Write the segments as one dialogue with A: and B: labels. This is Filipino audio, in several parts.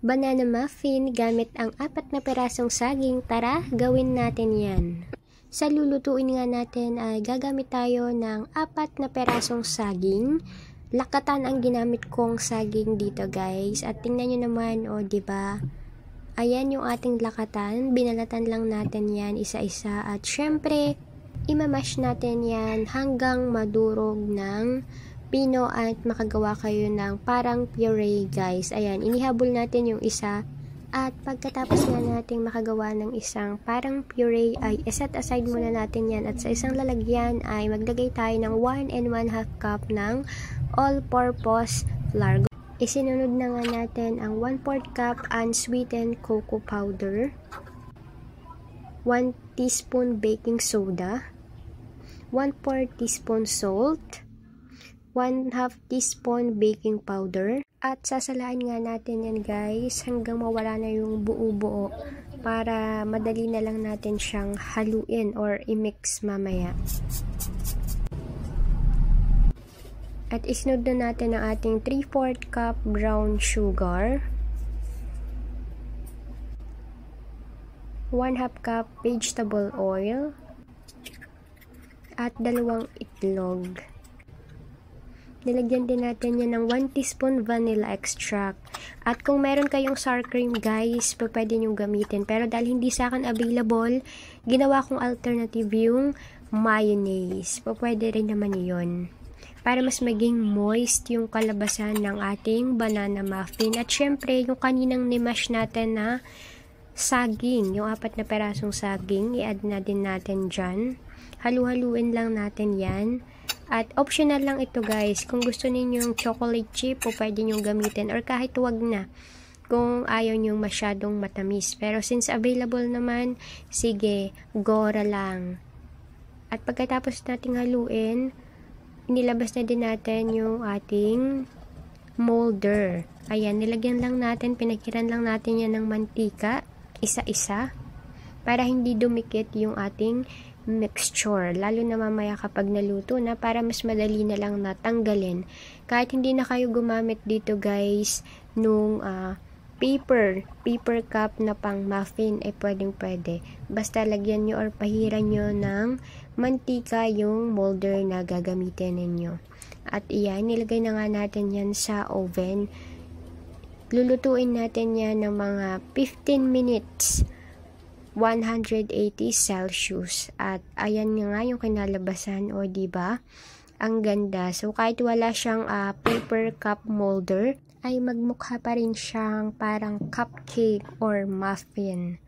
A: Banana muffin gamit ang 4 na perasong saging. Tara, gawin natin yan. Sa lulutuin nga natin ay gagamit tayo ng 4 na perasong saging. Lakatan ang ginamit kong saging dito guys. At tingnan nyo naman, o diba? Ayan yung ating lakatan. Binalatan lang natin yan isa-isa. At syempre, imamash natin yan hanggang madurog ng pino at makagawa kayo ng parang puree guys. Ayan, inihabol natin yung isa. At pagkatapos nga natin makagawa ng isang parang puree ay set aside muna natin yan. At sa isang lalagyan ay maglagay tayo ng 1 1/2 cup ng all-purpose flour. Isinunod na nga natin ang 1/4 cup unsweetened cocoa powder, 1 teaspoon baking soda, 1/4 teaspoon salt, 1/2 teaspoon baking powder, at sasalaan nga natin yan guys hanggang mawala na yung buo-buo para madali na lang natin siyang haluin or i-mix mamaya. At isunod na natin ang ating 3/4 cup brown sugar, 1/2 cup vegetable oil, at 2 itlog. Nilagyan din natin yan ng 1 teaspoon vanilla extract. At kung meron kayong sour cream guys, pwede nyo gamitin. Pero dahil hindi sa akin available, ginawa kong alternative yung mayonnaise. Pwede rin naman yun. Para mas maging moist yung kalabasan ng ating banana muffin. At syempre, yung kaninang nimash natin na saging, yung 4 na perasong saging, i-add na din natin dyan. Halu-haluin lang natin yan. At optional lang ito guys. Kung gusto ninyong chocolate chip, pwede nyo gamitin. Or kahit wag na. Kung ayaw nyo masyadong matamis. Pero since available naman, sige, gora lang. At pagkatapos nating haluin, inilabas na din natin yung ating molder. Ayan, nilagyan lang natin, pinakiran lang natin yan ng mantika. Isa-isa. Para hindi dumikit yung ating mixture, lalo na mamaya kapag naluto na, para mas madali na lang natanggalin. Kahit hindi na kayo gumamit dito guys nung paper cup na pang muffin, pwedeng basta lagyan nyo or pahiran nyo ng mantika yung molder na gagamitin ninyo. At iyan, nilagay na nga natin yan sa oven. Lulutuin natin yan ng mga 15 minutes 180 Celsius. At ayan nga yung kinalabasan, o diba? Ang ganda. So kahit wala siyang paper cup molder, ay magmukha pa rin siyang parang cupcake or muffin.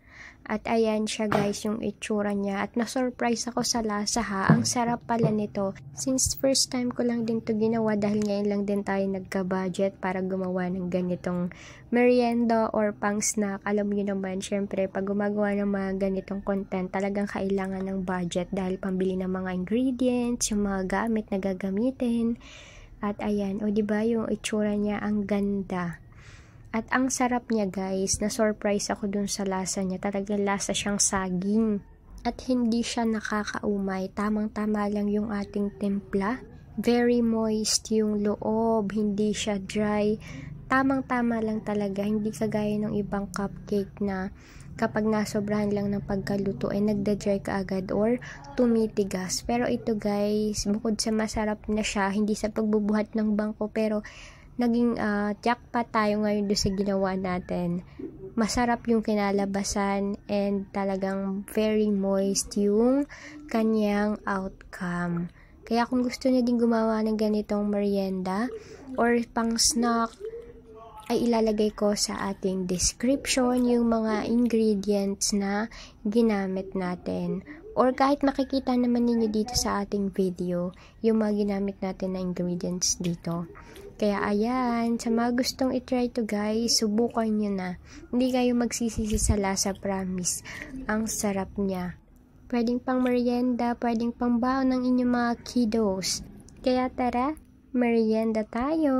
A: At ayan siya guys yung itsura niya. At na-surprise ako sa lasa ha. Ang sarap pala nito. Since first time ko lang din to ginawa, dahil ngayon lang din tayo nagka-budget para gumawa ng ganitong merienda or pang snack. Alam niyo naman, syempre pag gumagawa ng mga ganitong content, talagang kailangan ng budget dahil pambili ng mga ingredients, yung mga gamit na gagamitin. At ayan, o diba yung itsura niya, ang ganda. At ang sarap niya guys, na-surprise ako dun sa lasa niya. Talagang lasa siyang saging. At hindi siya nakakaumay. Tamang-tama lang yung ating timpla. Very moist yung loob, hindi siya dry. Tamang-tama lang talaga, hindi kagaya ng ibang cupcake na kapag nasobrahan lang ng pagkaluto ay nagda-dry ka agad or tumitigas. Pero ito guys, bukod sa masarap na siya, hindi sa pagbubuhat ng bangko, pero naging jackpot tayo ngayon doon sa ginawa natin. Masarap yung kinalabasan and talagang very moist yung kanyang outcome. Kaya kung gusto niyo din gumawa ng ganitong merienda or pang snack, ay ilalagay ko sa ating description yung mga ingredients na ginamit natin. Or kahit makikita naman ninyo dito sa ating video, yung mga ginamit natin na ingredients dito. Kaya ayan, sa mga gustong itry to guys, subukan nyo na. Hindi kayo magsisisi sa lasa, promise. Ang sarap niya. Pwedeng pang merienda, pwedeng pang baon ng inyong mga kiddos. Kaya tara, merienda tayo!